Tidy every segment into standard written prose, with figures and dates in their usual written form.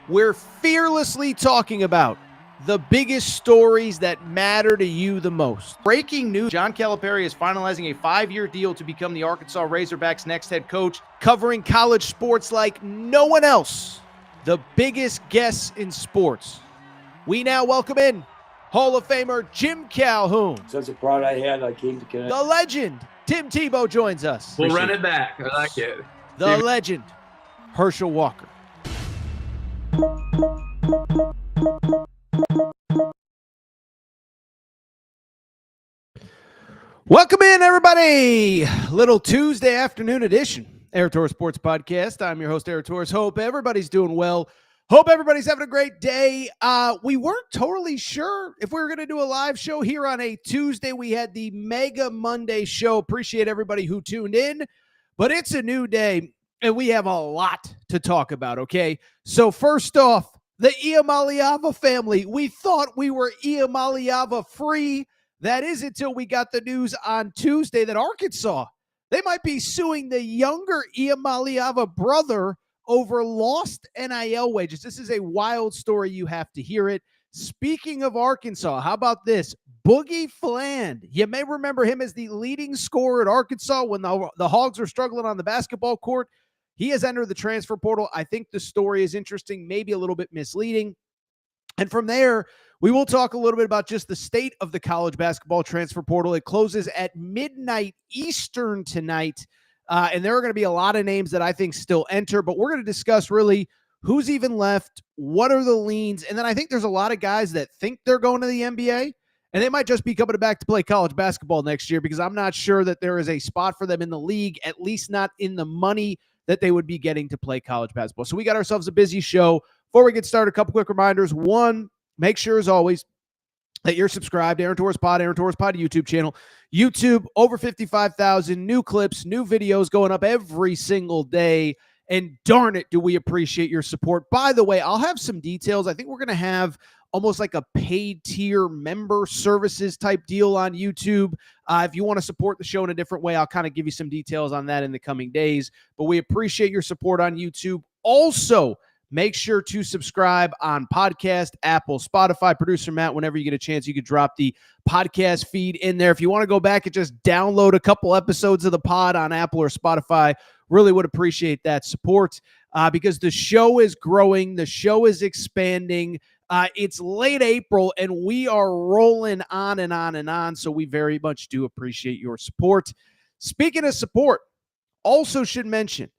We're fearlessly talking about the biggest stories that matter to you the most. Breaking news, John Calipari is finalizing a 5-year deal to become the Arkansas Razorbacks' next head coach, covering college sports like no one else. The biggest guests in sports. We now welcome in Hall of Famer Jim Calhoun. Such a pride I had, I came to Connecticut. The legend, Tim Tebow, joins us. We'll run it back. I like it. The legend, Herschel Walker. Welcome in, everybody. Little Tuesday afternoon edition, Aaron Torres Sports Podcast. I'm your host, Aaron Torres. Hope everybody's doing well. Hope everybody's having a great day. We weren't totally sure if we were going to do a live show here on a Tuesday. We had the Mega Monday show. Appreciate everybody who tuned in, but it's a new day, and we have a lot to talk about, okay? So first off, the Iamaleava family. We thought we were Iamaleava free. That is until we got the news on Tuesday that Arkansas, they might be suing the younger Iamaleava brother over lost NIL wages. This is a wild story. You have to hear it. Speaking of Arkansas, how about this? Boogie Fland. You may remember him as the leading scorer at Arkansas when the Hogs were struggling on the basketball court. He has entered the transfer portal. I think the story is interesting, maybe a little bit misleading. And from there, we will talk a little bit about just the state of the college basketball transfer portal. It closes at midnight Eastern tonight, and there are going to be a lot of names that I think still enter, but we're going to discuss really who's even left, what are the leans, and then I think there's a lot of guys that think they're going to the NBA, and they might just be coming back to play college basketball next year because I'm not sure that there is a spot for them in the league, at least not in the money that they would be getting to play college basketball. So we got ourselves a busy show. Before we get started, a couple quick reminders. One, make sure, as always, that you're subscribed to Aaron Torres Pod YouTube channel. YouTube, over 55,000 new clips, new videos going up every single day. And darn it, do we appreciate your support. By the way, I'll have some details. I think we're going to have almost like a paid tier member services type deal on YouTube. If you want to support the show in a different way, I'll kind of give you some details on that in the coming days. But we appreciate your support on YouTube. Also, make sure to subscribe on podcast, Apple, Spotify. Producer Matt, whenever you get a chance, you could drop the podcast feed in there. If you want to go back and just download a couple episodes of the pod on Apple or Spotify, really would appreciate that support because the show is growing. The show is expanding. It's late April, and we are rolling on and on and on, so we very much do appreciate your support. Speaking of support, also should mention,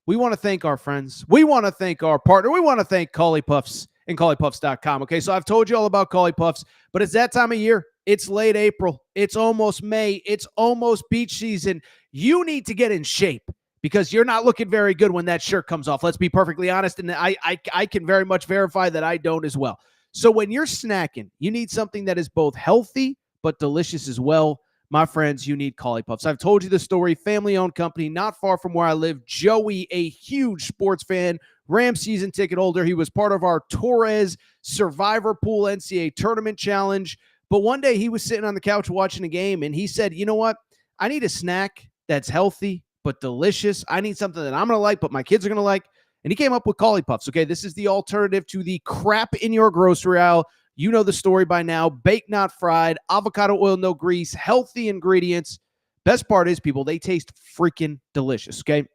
we want to thank our friends. We want to thank our partner. We want to thank Cauley Puffs and CauleyPuffs.com. Okay, so I've told you all about Cauley Puffs, but it's that time of year. It's late April. It's almost May. It's almost beach season. You need to get in shape because you're not looking very good when that shirt comes off. Let's be perfectly honest, and I can very much verify that I don't as well. So when you're snacking, you need something that is both healthy but delicious as well. My friends, you need Cauley Puffs. I've told you the story. Family-owned company, not far from where I live. Joey, a huge sports fan, Rams season ticket holder. He was part of our Torres Survivor Pool NCAA Tournament Challenge. But one day he was sitting on the couch watching a game, and he said, you know what? I need a snack that's healthy but delicious. I need something that I'm going to like, but my kids are going to like. And he came up with Cauley Puffs. Okay, this is the alternative to the crap in your grocery aisle. You know the story by now. Baked, not fried, avocado oil, no grease, healthy ingredients. Best part is, people, they taste freaking delicious, okay?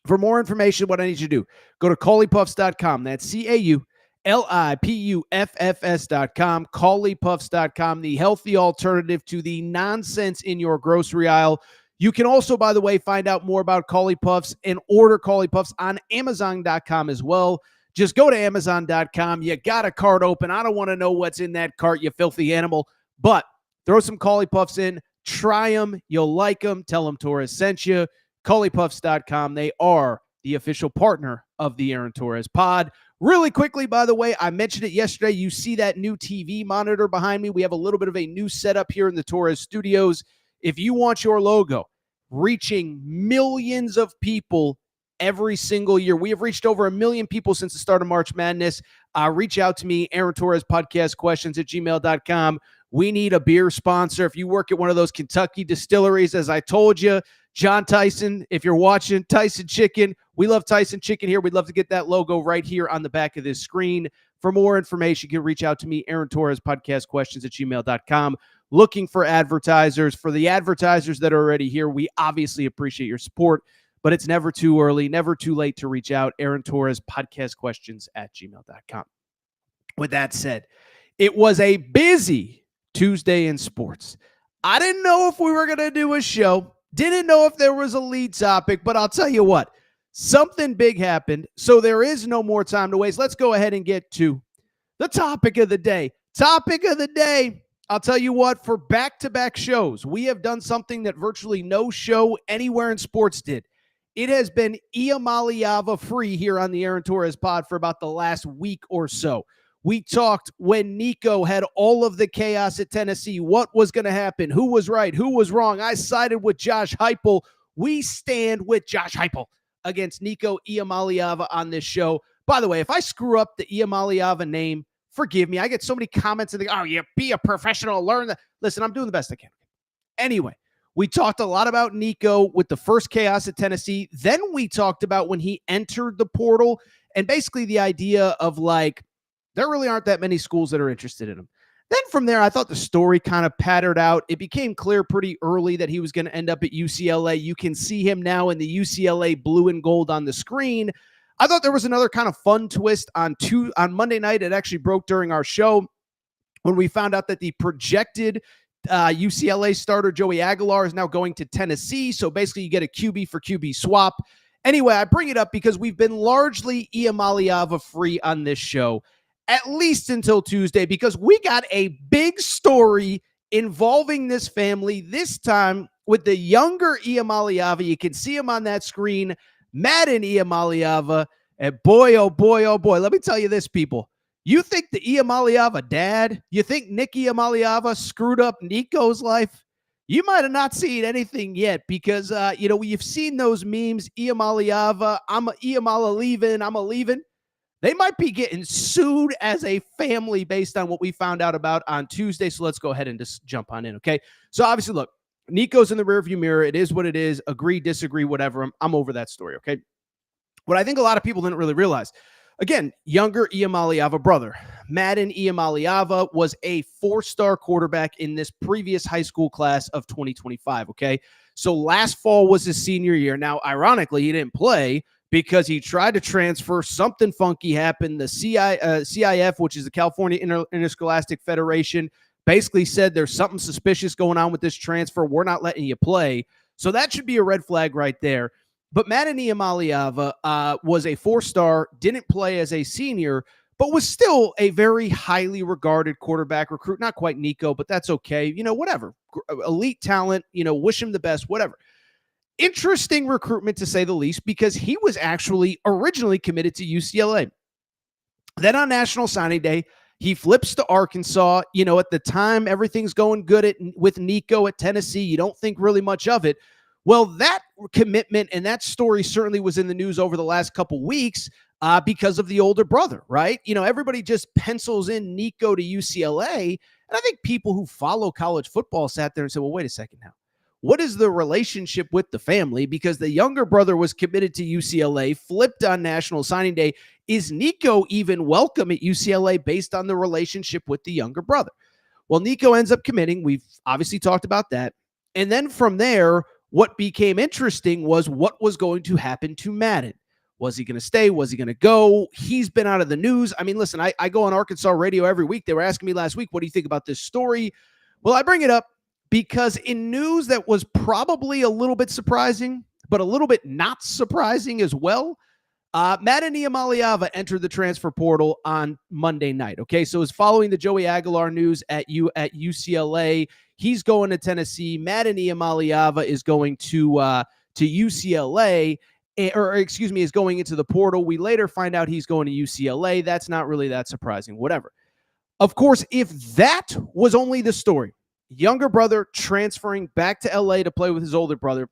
For more information, what I need you to do, go to CauleyPuffs.com. That's CauleyPuffs.com. CauleyPuffs.com, the healthy alternative to the nonsense in your grocery aisle. You can also, by the way, find out more about Cauley Puffs and order Cauley Puffs on Amazon.com as well. Just go to Amazon.com. You got a cart open. I don't want to know what's in that cart, you filthy animal. But throw some Cauley Puffs in. Try them. You'll like them. Tell them Torres sent you. CauleyPuffs.com. They are the official partner of the Aaron Torres Pod. Really quickly, by the way, I mentioned it yesterday. You see that new TV monitor behind me. We have a little bit of a new setup here in the Torres studios. If you want your logo reaching millions of people every single year, we have reached over 1 million people since the start of March Madness. Reach out to me, Aaron Torres Podcast Questions at gmail.com. We need a beer sponsor. If you work at one of those Kentucky distilleries, as I told you, John Tyson, if you're watching, Tyson Chicken, We Love Tyson Chicken here. We'd love to get that logo right here on the back of this screen. For more information, you can reach out to me, Aaron Torres, podcastquestions@gmail.com. Looking for advertisers. For the advertisers that are already here, we obviously appreciate your support, but it's never too early, never too late to reach out. Aaron Torres, podcastquestions@gmail.com. With that said, it was a busy Tuesday in sports. I didn't know if we were going to do a show. Didn't know if there was a lead topic, but I'll tell you what, something big happened, so there is no more time to waste. Let's go ahead and get to the topic of the day. Topic of the day, I'll tell you what, for back-to-back shows, we have done something that virtually no show anywhere in sports did. It has been Iamaleava free here on the Aaron Torres pod for about the last week or so. We talked when Nico had all of the chaos at Tennessee, what was going to happen, who was right, who was wrong. I sided with Josh Heupel. We stand with Josh Heupel against Nico Iamaleava on this show. By the way, if I screw up the Iamaleava name, forgive me. I get so many comments and they go, oh, you be a professional, learn that. Listen, I'm doing the best I can. Anyway, we talked a lot about Nico with the first chaos at Tennessee. Then we talked about when he entered the portal and basically the idea of like, there really aren't that many schools that are interested in him. Then from there, I thought the story kind of pattered out. It became clear pretty early that he was going to end up at UCLA. You can see him now in the UCLA blue and gold on the screen. I thought there was another kind of fun twist on Monday night. It actually broke during our show when we found out that the projected UCLA starter Joey Aguilar is now going to Tennessee. So basically you get a QB for QB swap. Anyway, I bring it up because we've been largely Iamaleava free on this show, at least until Tuesday, because we got a big story involving this family, this time with the younger Iamaleava. You can see him on that screen, Madden Iamaleava. And boy, oh boy, oh boy, let me tell you this, people. You think the Iamaleava dad, you think Nick Iamaleava screwed up Nico's life? You might have not seen anything yet because, you've seen those memes, Iamaleava, I'm leaving. They might be getting sued as a family based on what we found out about on Tuesday. So let's go ahead and just jump on in, okay? So obviously, look, Nico's in the rearview mirror. It is what it is. Agree, disagree, whatever. I'm over that story, okay? What I think a lot of people didn't really realize, again, younger Iamaleava brother, Madden Iamaleava, was a 4-star quarterback in this previous high school class of 2025, okay? So last fall was his senior year. Now, ironically, he didn't play because he tried to transfer. Something funky happened. The CIF, which is the California Interscholastic Federation, basically said there's something suspicious going on with this transfer. We're not letting you play. So that should be a red flag right there. But Madden Iamaleava was a 4-star, didn't play as a senior, but was still a very highly regarded quarterback recruit. Not quite Nico, but that's okay. Whatever. Elite talent, wish him the best, whatever. Interesting recruitment, to say the least, because he was actually originally committed to UCLA. Then on National Signing Day, he flips to Arkansas. At the time, everything's going good with Nico at Tennessee. You don't think really much of it. Well, that commitment and that story certainly was in the news over the last couple weeks because of the older brother, right? Everybody just pencils in Nico to UCLA. And I think people who follow college football sat there and said, well, wait a second now. What is the relationship with the family? Because the younger brother was committed to UCLA, flipped on National Signing Day. Is Nico even welcome at UCLA based on the relationship with the younger brother? Well, Nico ends up committing. We've obviously talked about that. And then from there, what became interesting was what was going to happen to Madden. Was he going to stay? Was he going to go? He's been out of the news. I mean, listen, I go on Arkansas radio every week. They were asking me last week, what do you think about this story? Well, I bring it up because in news that was probably a little bit surprising, but a little bit not surprising as well, Madden Iamaleava entered the transfer portal on Monday night. Okay, so it's following the Joey Aguilar news at UCLA. He's going to Tennessee. Madden Iamaleava is going to UCLA, is going into the portal. We later find out he's going to UCLA. That's not really that surprising. Whatever. Of course, if that was only the story, younger brother transferring back to LA to play with his older brother,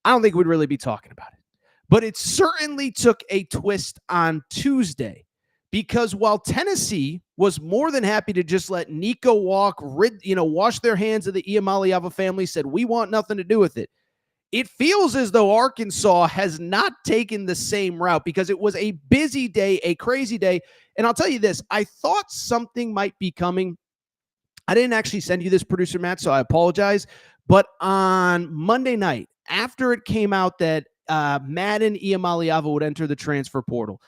I don't think we'd really be talking about it. But it certainly took a twist on Tuesday because while Tennessee was more than happy to just let Nico walk, wash their hands of the Iamaleava family, said, we want nothing to do with it. it feels as though Arkansas has not taken the same route because it was a busy day, a crazy day. And I'll tell you this, I thought something might be coming. I didn't actually send you this, producer Matt, so I apologize. But on Monday night, after it came out that Madden Iamaleava would enter the transfer portal,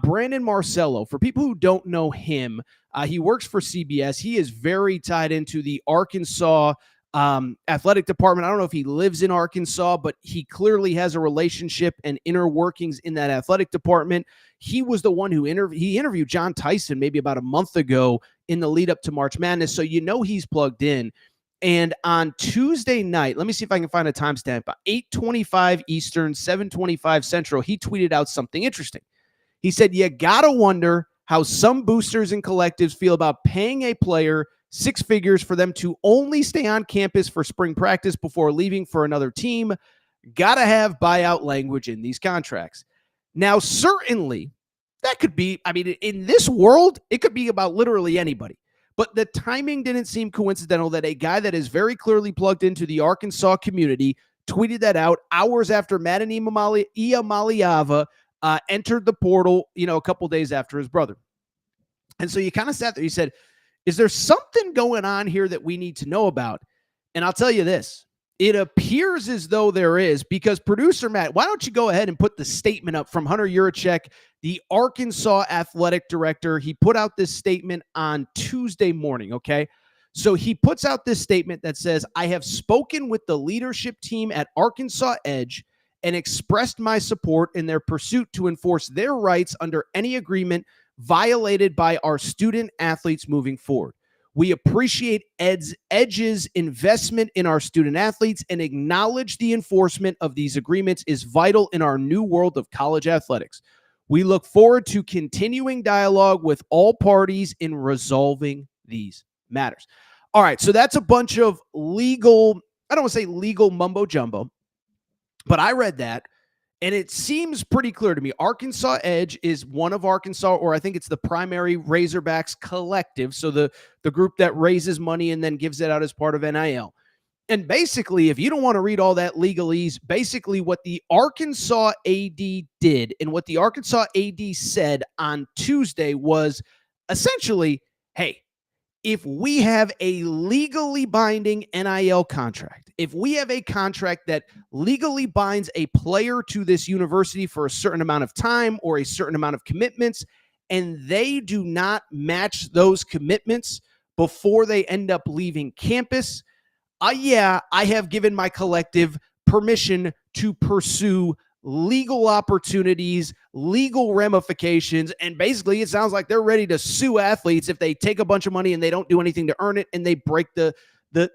Brandon Marcello, for people who don't know him, he works for CBS. He is very tied into the Arkansas athletic department. I don't know if he lives in Arkansas, but he clearly has a relationship and inner workings in that athletic department. He was the one who interviewed John Tyson maybe about a month ago in the lead up to March Madness. So he's plugged in. And on Tuesday night, let me see if I can find a timestamp, 8:25 Eastern, 7:25 Central, he tweeted out something interesting. He said, you got to wonder how some boosters and collectives feel about paying a player six figures for them to only stay on campus for spring practice before leaving for another team. Got to have buyout language in these contracts. Now, certainly, that could be, in this world, it could be about literally anybody. But the timing didn't seem coincidental that a guy that is very clearly plugged into the Arkansas community tweeted that out hours after Madden Iamaleava entered the portal, a couple days after his brother. And so you kind of sat there, you said, is there something going on here that we need to know about? And I'll tell you this, it appears as though there is, because producer Matt, why don't you go ahead and put the statement up from Hunter Yurachek, the Arkansas athletic director. He put out this statement on Tuesday morning, okay? So he puts out this statement that says, I have spoken with the leadership team at Arkansas Edge and expressed my support in their pursuit to enforce their rights under any agreement violated by our student athletes moving forward. We appreciate Edge's investment in our student athletes and acknowledge the enforcement of these agreements is vital in our new world of college athletics. We look forward to continuing dialogue with all parties in resolving these matters. All right, so that's a bunch of legal, I don't want to say legal mumbo jumbo, but I read that. And it seems pretty clear to me. Arkansas Edge is one of Arkansas, or I think it's the primary Razorbacks collective. So the group that raises money and then gives it out as part of NIL. And basically, if you don't want to read all that legalese, basically what the Arkansas AD did and what the Arkansas AD said on Tuesday was essentially, hey, if we have a legally binding NIL contract, if we have a contract that legally binds a player to this university for a certain amount of time or a certain amount of commitments, and they do not match those commitments before they end up leaving campus, I have given my collective permission to pursue legal opportunities, legal ramifications, and basically it sounds like they're ready to sue athletes if they take a bunch of money and they don't do anything to earn it and they break the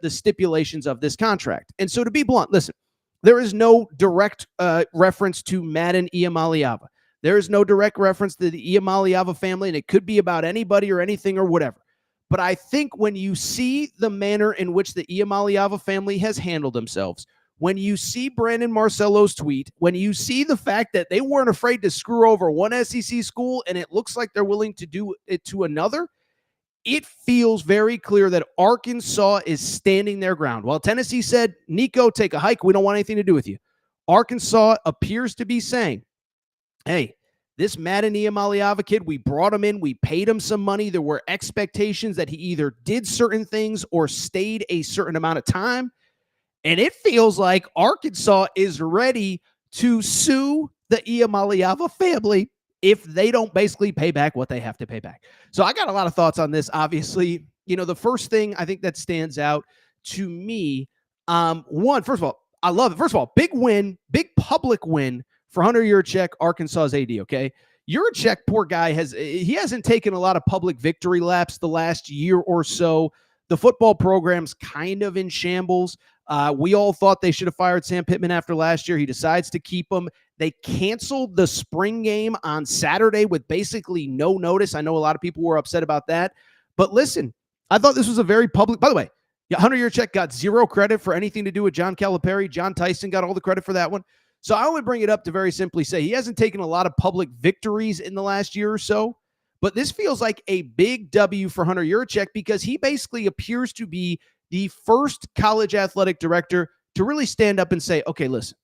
stipulations of this contract. And so to be blunt, listen, there is no direct reference to Madden Iamaleava. There is no direct reference to the Iamaleava family, and it could be about anybody or anything or whatever. But I think when you see the manner in which the Iamaleava family has handled themselves, when you see Brandon Marcello's tweet, when you see the fact that they weren't afraid to screw over one SEC school and it looks like they're willing to do it to another, it feels very clear that Arkansas is standing their ground. While Tennessee said, Nico, take a hike, we don't want anything to do with you. Arkansas appears to be saying, hey, this Madden Iamaleava kid, we brought him in, we paid him some money. There were expectations that he either did certain things or stayed a certain amount of time. And it feels like Arkansas is ready to sue the Iamaleava family if they don't basically pay back what they have to pay back. So I got a lot of thoughts on this. Obviously, the first thing I think that stands out to me, first of all, I love it. First of all, big win, big public win for Hunter Yurachek, Arkansas's AD, okay? Yurachek, poor guy, he hasn't taken a lot of public victory laps the last year or so. The football program's kind of in shambles. We all thought they should have fired Sam Pittman after last year. He decides to keep him. They canceled the spring game on Saturday with basically no notice. I know a lot of people were upset about that. But listen, I thought this was a very public, by the way, Hunter Yurachek got zero credit for anything to do with John Calipari. John Tyson got all the credit for that one. So I only bring it up to very simply say he hasn't taken a lot of public victories in the last year or so. But this feels like a big W for Hunter Yurachek because he basically appears to be the first college athletic director to really stand up and say, okay, listen,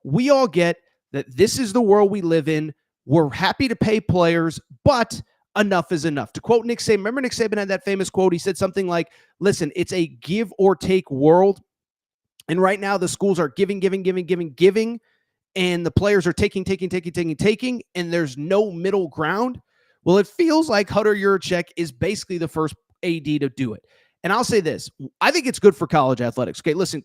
we all get that this is the world we live in. We're happy to pay players, but enough is enough. To quote Nick Saban, remember Nick Saban had that famous quote? He said something like, listen, it's a give or take world. And right now the schools are giving, and the players are taking, and there's no middle ground. Well, it feels like Hunter Yurachek is basically the first AD to do it. And I'll say this, I think it's good for college athletics. Okay, listen,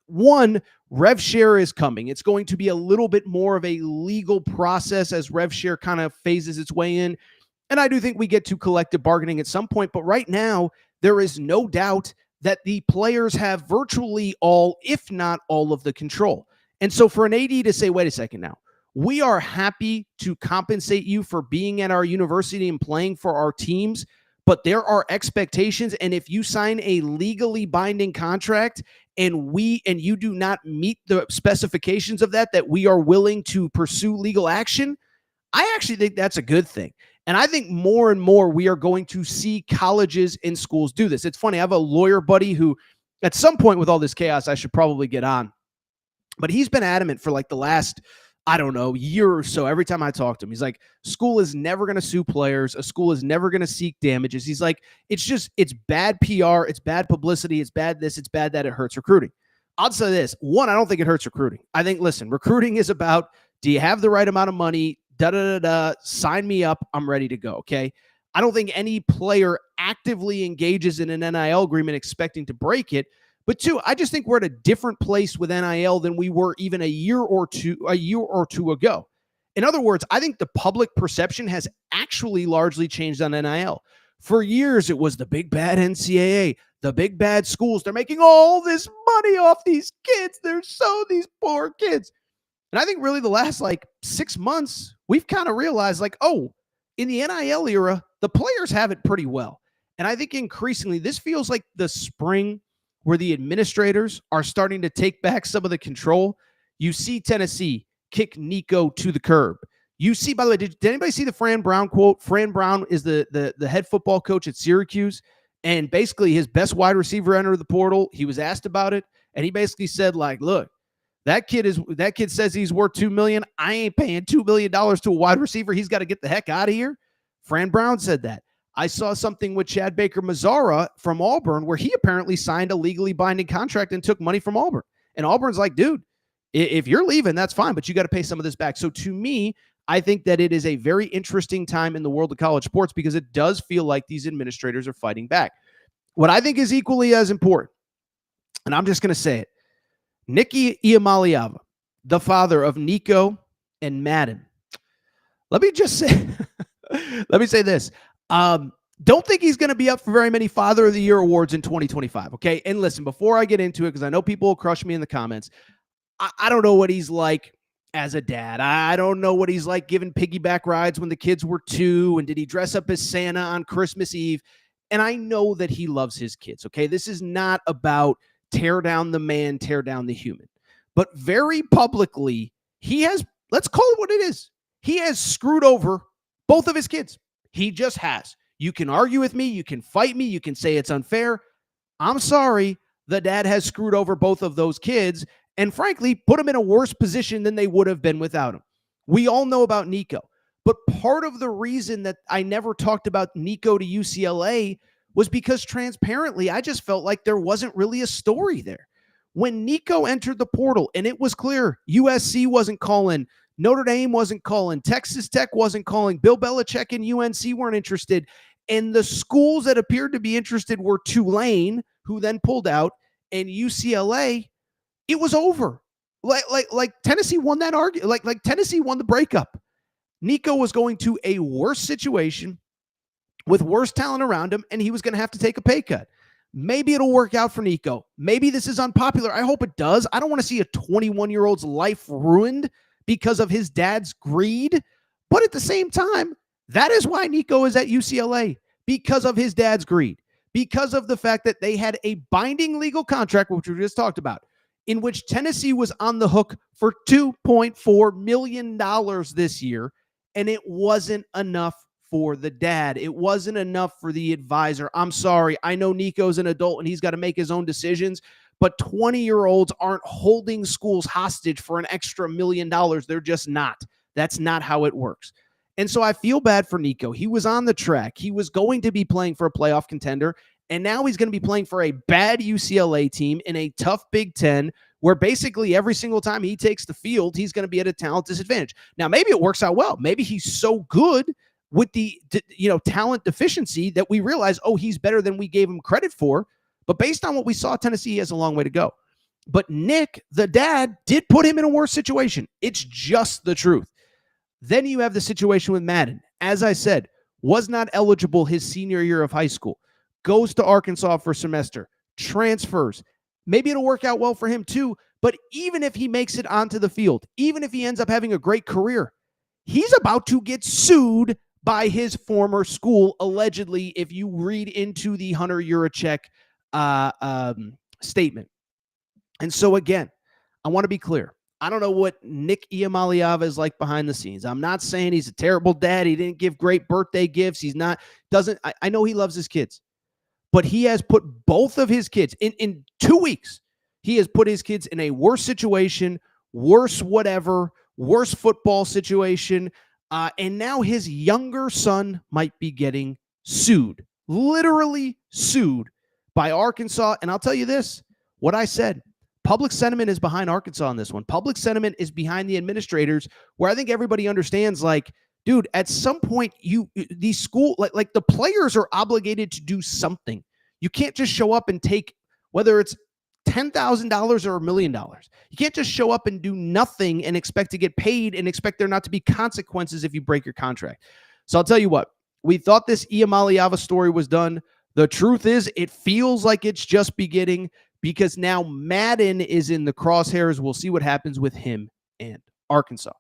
one, rev share is coming. It's going to be a little bit more of a legal process as rev share kind of phases its way in. And I do think we get to collective bargaining at some point. But right now, there is no doubt that the players have virtually all, if not all, of the control. And so for an AD to say, wait a second now, we are happy to compensate you for being at our university and playing for our teams, but there are expectations. And if you sign a legally binding contract and you do not meet the specifications of that we are willing to pursue legal action, I actually think that's a good thing. And I think more and more we are going to see colleges and schools do this. It's funny. I have a lawyer buddy who at some point with all this chaos, I should probably get on, but he's been adamant for like the last, I don't know, year or so. Every time I talk to him, he's like, school is never going to sue players. A school is never going to seek damages. He's like, it's bad PR. It's bad publicity. It's bad this. It's bad that. It hurts recruiting. I'll say this. One, I don't think it hurts recruiting. I think, listen, recruiting is about, do you have the right amount of money? Sign me up. I'm ready to go. Okay. I don't think any player actively engages in an NIL agreement expecting to break it. But two, I just think we're at a different place with NIL than we were even a year or two ago. In other words, I think the public perception has actually largely changed on NIL. For years, it was the big bad NCAA, the big bad schools. They're making all this money off these kids. These poor kids. And I think really the last 6 months, we've kind of realized in the NIL era, the players have it pretty well. And I think increasingly this feels like the spring where the administrators are starting to take back some of the control. You see Tennessee kick Nico to the curb. You see, by the way, did anybody see the Fran Brown quote? Fran Brown is the head football coach at Syracuse. And basically his best wide receiver entered the portal. He was asked about it. And he basically said, look, that kid says he's worth $2 million. I ain't paying $2 million to a wide receiver. He's got to get the heck out of here. Fran Brown said that. I saw something with Chad Baker-Mazara from Auburn where he apparently signed a legally binding contract and took money from Auburn. And Auburn's like, dude, if you're leaving, that's fine, but you got to pay some of this back. So to me, I think that it is a very interesting time in the world of college sports because it does feel like these administrators are fighting back. What I think is equally as important, and I'm just going to say it, Nicky Iamaleava, the father of Nico and Madden. Let me say this. Don't think he's going to be up for very many Father of the Year awards in 2025. Okay. And listen, before I get into it, because I know people will crush me in the comments, I don't know what he's like as a dad. I don't know what he's like giving piggyback rides when the kids were 2. And did he dress up as Santa on Christmas Eve? And I know that he loves his kids. Okay. This is not about tear down the man, tear down the human. But very publicly, he has, let's call it what it is. He has screwed over both of his kids. He just has. You can argue with me. You can fight me. You can say it's unfair. I'm sorry. The dad has screwed over both of those kids and frankly, put them in a worse position than they would have been without him. We all know about Nico. But part of the reason that I never talked about Nico to UCLA was because transparently, I just felt like there wasn't really a story there. When Nico entered the portal and it was clear USC wasn't calling, Notre Dame wasn't calling, Texas Tech wasn't calling, Bill Belichick and UNC weren't interested, and the schools that appeared to be interested were Tulane, who then pulled out, and UCLA, it was over. Like Tennessee won that argument. Like Tennessee won the breakup. Nico was going to a worse situation with worse talent around him, and he was going to have to take a pay cut. Maybe it'll work out for Nico. Maybe this is unpopular. I hope it does. I don't want to see a 21-year-old's life ruined because of his dad's greed. But at the same time, that is why Nico is at UCLA, because of his dad's greed, because of the fact that they had a binding legal contract, which we just talked about, in which Tennessee was on the hook for $2.4 million this year, and it wasn't enough for the dad. It wasn't enough for the advisor. I'm sorry. I know Nico's an adult and he's got to make his own decisions, but 20-year-olds aren't holding schools hostage for an extra $1 million. They're just not. That's not how it works. And so I feel bad for Nico. He was on the track. He was going to be playing for a playoff contender, and now he's going to be playing for a bad UCLA team in a tough Big Ten where basically every single time he takes the field, he's going to be at a talent disadvantage. Now, maybe it works out well. Maybe he's so good with the talent deficiency that we realize, oh, he's better than we gave him credit for. But based on what we saw at Tennessee, he has a long way to go. But Nick, the dad, did put him in a worse situation. It's just the truth. Then you have the situation with Madden. As I said, was not eligible his senior year of high school. Goes to Arkansas for a semester. Transfers. Maybe it'll work out well for him too. But even if he makes it onto the field, even if he ends up having a great career, he's about to get sued by his former school, allegedly, if you read into the Hunter Yurachek statement. And so again, I want to be clear. I don't know what Nick Iamaleava is like behind the scenes. I'm not saying he's a terrible dad. He didn't give great birthday gifts. I know he loves his kids, but he has put both of his kids in 2 weeks. He has put his kids in a worse situation, worse football situation. And now his younger son might be getting sued, literally sued by Arkansas. And I'll tell you this, what I said, public sentiment is behind Arkansas on this one. Public sentiment is behind the administrators, where I think everybody understands, like, dude, at some point, these school, like the players are obligated to do something. You can't just show up and take, whether it's $10,000 or $1 million. You can't just show up and do nothing and expect to get paid and expect there not to be consequences if you break your contract. So I'll tell you what, we thought this Iamaleava story was done. The truth is, it feels like it's just beginning, because now Madden is in the crosshairs. We'll see what happens with him and Arkansas.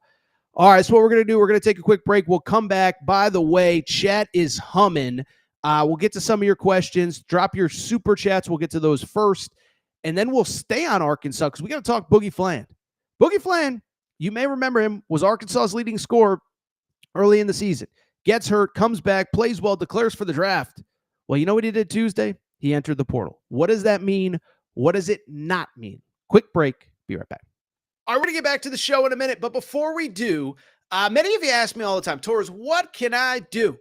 All right, so what we're going to do, we're going to take a quick break. We'll come back. By the way, chat is humming. We'll get to some of your questions. Drop your super chats. We'll get to those first. And then we'll stay on Arkansas because we got to talk Boogie Fland. Boogie Fland, you may remember him, was Arkansas's leading scorer early in the season. Gets hurt, comes back, plays well, declares for the draft. Well, you know what he did Tuesday? He entered the portal. What does that mean? What does it not mean? Quick break. Be right back. All right, we're going to get back to the show in a minute. But before we do, many of you ask me all the time, Torres, what can I do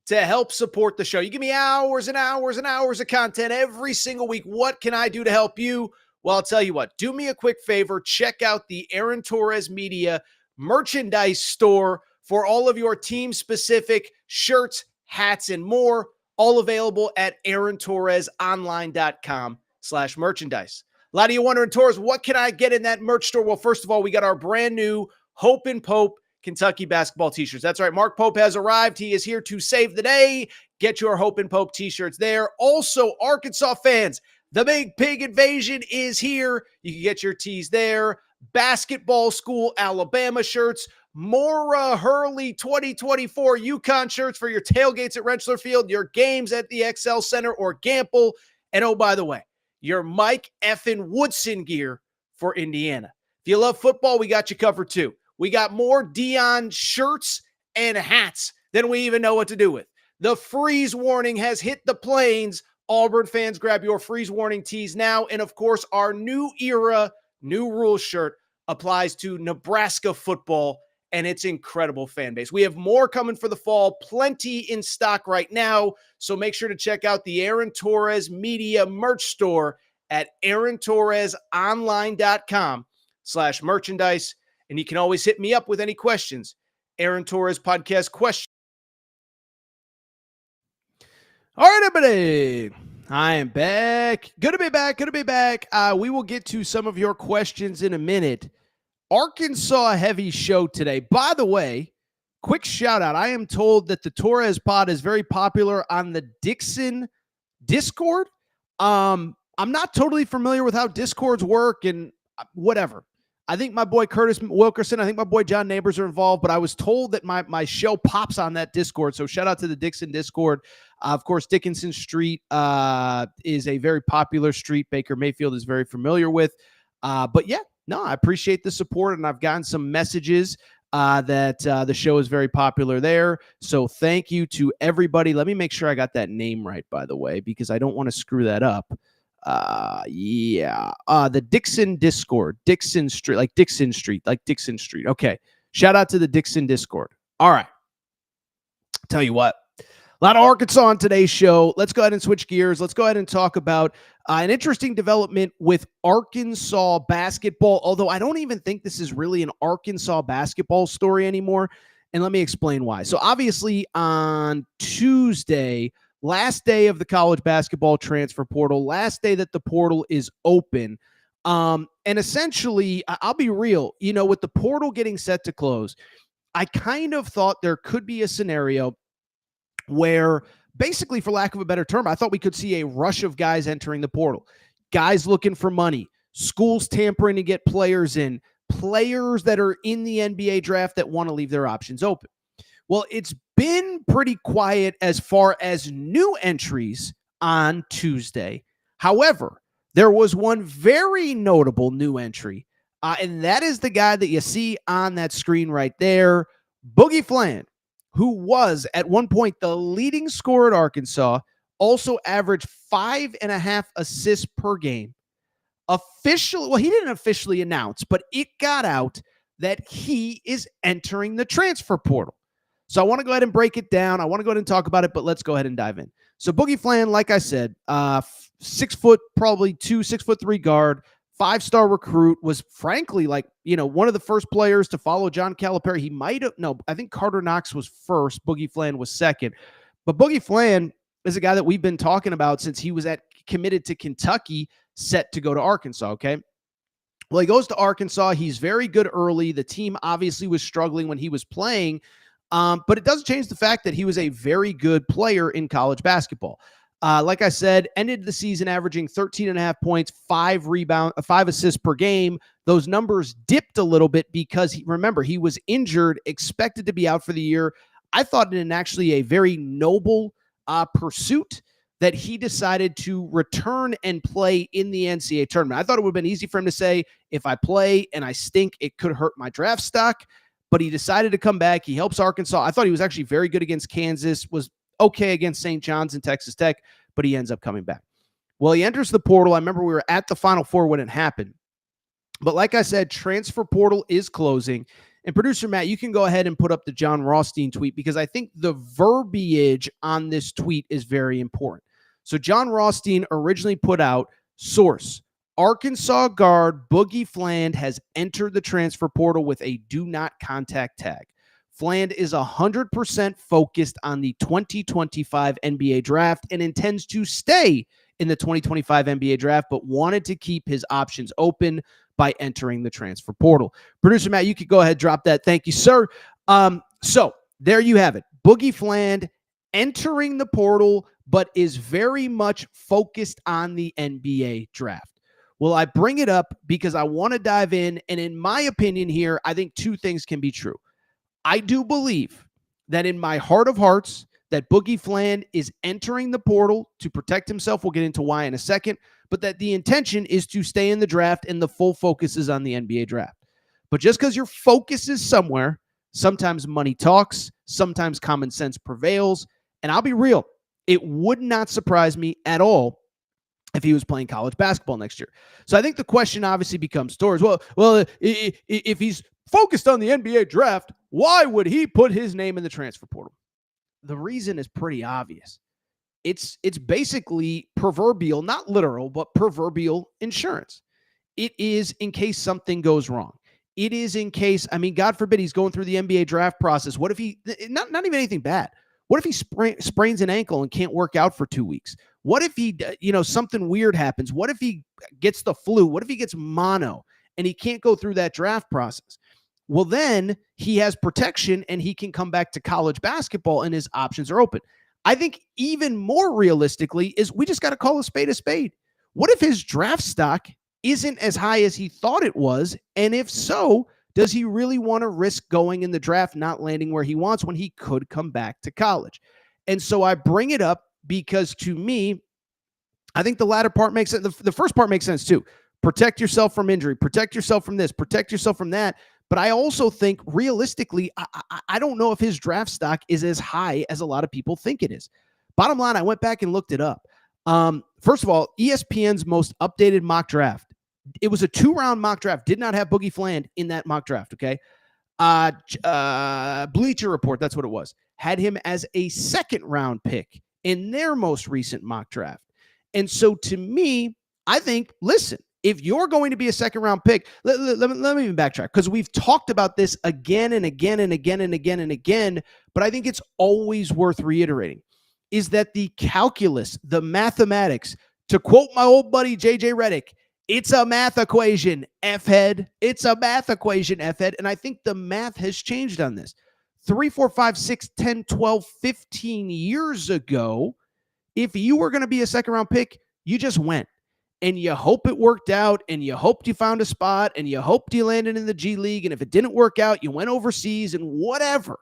to help support the show? You give me hours and hours and hours of content every single week. What can I do to help you? Well, I'll tell you what. Do me a quick favor. Check out the Aaron Torres Media merchandise store for all of your team-specific shirts, hats, and more. All available at aarontorresonline.com/merchandise. A lot of you wondering, Torres, what can I get in that merch store? Well, first of all, we got our brand new Hope and Pope Kentucky basketball t-shirts. That's right. Mark Pope has arrived. He is here to save the day. Get your Hope and Pope t-shirts there. Also, Arkansas fans, the Big Pig Invasion is here. You can get your tees there. Basketball School Alabama shirts. Mora Hurley 2024 UConn shirts for your tailgates at Rentschler Field, your games at the XL Center or Gamble. And oh, by the way, your Mike effing Woodson gear for Indiana. If you love football, we got you covered too. We got more Dion shirts and hats than we even know what to do with. The freeze warning has hit the plains. Auburn fans, grab your freeze warning tees now. And of course, our new era, new rules shirt applies to Nebraska football and its incredible fan base. We have more coming for the fall, plenty in stock right now. So make sure to check out the Aaron Torres Media merch store at aarontorresonline.com/merchandise. And you can always hit me up with any questions. Aaron Torres podcast question. All right, everybody. I am back. Good to be back. We will get to some of your questions in a minute. Arkansas heavy show today. By the way, quick shout out. I am told that the Torres pod is very popular on the Dixon Discord. I'm not totally familiar with how Discords work and whatever. I think my boy Curtis Wilkerson, I think my boy John Neighbors are involved, but I was told that my show pops on that Discord. So shout out to the Dixon Discord. Of course, Dickinson Street is a very popular street Baker Mayfield is very familiar with. But yeah, no, I appreciate the support, and I've gotten some messages that the show is very popular there. So thank you to everybody. Let me make sure I got that name right, by the way, because I don't want to screw that up. The Dixon Discord, Dixon Street, like Dixon Street. Okay. Shout out to the Dixon Discord. All right. Tell you what, a lot of Arkansas on today's show. Let's go ahead and switch gears. Let's go ahead and talk about an interesting development with Arkansas basketball, although I don't even think this is really an Arkansas basketball story anymore. And let me explain why. So obviously on Tuesday, last day of the college basketball transfer portal, last day that the portal is open. And essentially, I'll be real, with the portal getting set to close, I kind of thought there could be a scenario where basically, for lack of a better term, I thought we could see a rush of guys entering the portal, guys looking for money, schools tampering to get players in, players that are in the NBA draft that want to leave their options open. Well, it's been pretty quiet as far as new entries on Tuesday. However, there was one very notable new entry, and that is the guy that you see on that screen right there, Boogie Fland, who was at one point the leading scorer at Arkansas, also averaged 5.5 assists per game. He didn't officially announce, but it got out that he is entering the transfer portal. So I want to go ahead and break it down. I want to go ahead and talk about it, but let's go ahead and dive in. So Boogie Fland, like I said, 6 foot, probably 6'3" guard, 5-star recruit, was frankly one of the first players to follow John Calipari. I think Carter Knox was first. Boogie Fland was second. But Boogie Fland is a guy that we've been talking about since he was committed to Kentucky, set to go to Arkansas, okay? Well, he goes to Arkansas. He's very good early. The team obviously was struggling when he was playing, but it doesn't change the fact that he was a very good player in college basketball. Like I said, ended the season averaging 13.5 points, 5 assists per game. Those numbers dipped a little bit because he was injured, expected to be out for the year. I thought it actually a very noble pursuit that he decided to return and play in the NCAA tournament. I thought it would have been easy for him to say, if I play and I stink, it could hurt my draft stock. But he decided to come back. He helps Arkansas. I thought he was actually very good against Kansas, was okay against St. John's and Texas Tech, but he ends up coming back. Well, he enters the portal. I remember we were at the Final Four when it happened. But like I said, transfer portal is closing. And producer Matt, you can go ahead and put up the John Rothstein tweet because I think the verbiage on this tweet is very important. So John Rothstein originally put out, source, Arkansas guard Boogie Fland has entered the transfer portal with a do not contact tag. Fland is 100% focused on the 2025 NBA draft and intends to stay in the 2025 NBA draft, but wanted to keep his options open by entering the transfer portal. Producer Matt, you could go ahead, drop that. Thank you, sir. So there you have it. Boogie Fland entering the portal, but is very much focused on the NBA draft. Well, I bring it up because I want to dive in. And in my opinion here, I think two things can be true. I do believe that in my heart of hearts, that Boogie Fland is entering the portal to protect himself. We'll get into why in a second, but that the intention is to stay in the draft and the full focus is on the NBA draft. But just because your focus is somewhere, sometimes money talks, sometimes common sense prevails. And I'll be real, it would not surprise me at all if he was playing college basketball next year. So I think the question obviously becomes, Torres, well, if he's focused on the NBA draft, why would he put his name in the transfer portal? The reason is pretty obvious. It's basically proverbial, not literal, but proverbial insurance. It is in case something goes wrong. It is in case, God forbid he's going through the NBA draft process. What if he, not even anything bad. What if he sprains an ankle and can't work out for 2 weeks? What if he, something weird happens? What if he gets the flu? What if he gets mono and he can't go through that draft process? Well, then he has protection and he can come back to college basketball and his options are open. I think even more realistically is we just got to call a spade a spade. What if his draft stock isn't as high as he thought it was? And if so, does he really want to risk going in the draft, not landing where he wants when he could come back to college? And so I bring it up because to me, I think the latter part makes sense. The first part makes sense too. Protect yourself from injury, protect yourself from this, protect yourself from that. But I also think realistically, I don't know if his draft stock is as high as a lot of people think it is. Bottom line, I went back and looked it up. First of all, ESPN's most updated mock draft. It was a 2-round mock draft. Did not have Boogie Fland in that mock draft, okay? Bleacher Report, that's what it was, had him as a 2nd-round pick in their most recent mock draft. And so to me, I think, listen, if you're going to be a 2nd-round pick, let me even backtrack, because we've talked about this again and again and again and again and again, but I think it's always worth reiterating, is that the calculus, the mathematics, to quote my old buddy JJ Redick, it's a math equation, F-head. It's a math equation, F-head. And I think the math has changed on this. 3, 4, 5, 6, 10, 12, 15 years ago, if you were going to be a 2nd-round pick, you just went. And you hope it worked out, and you hoped you found a spot, and you hoped you landed in the G League. And if it didn't work out, you went overseas and whatever.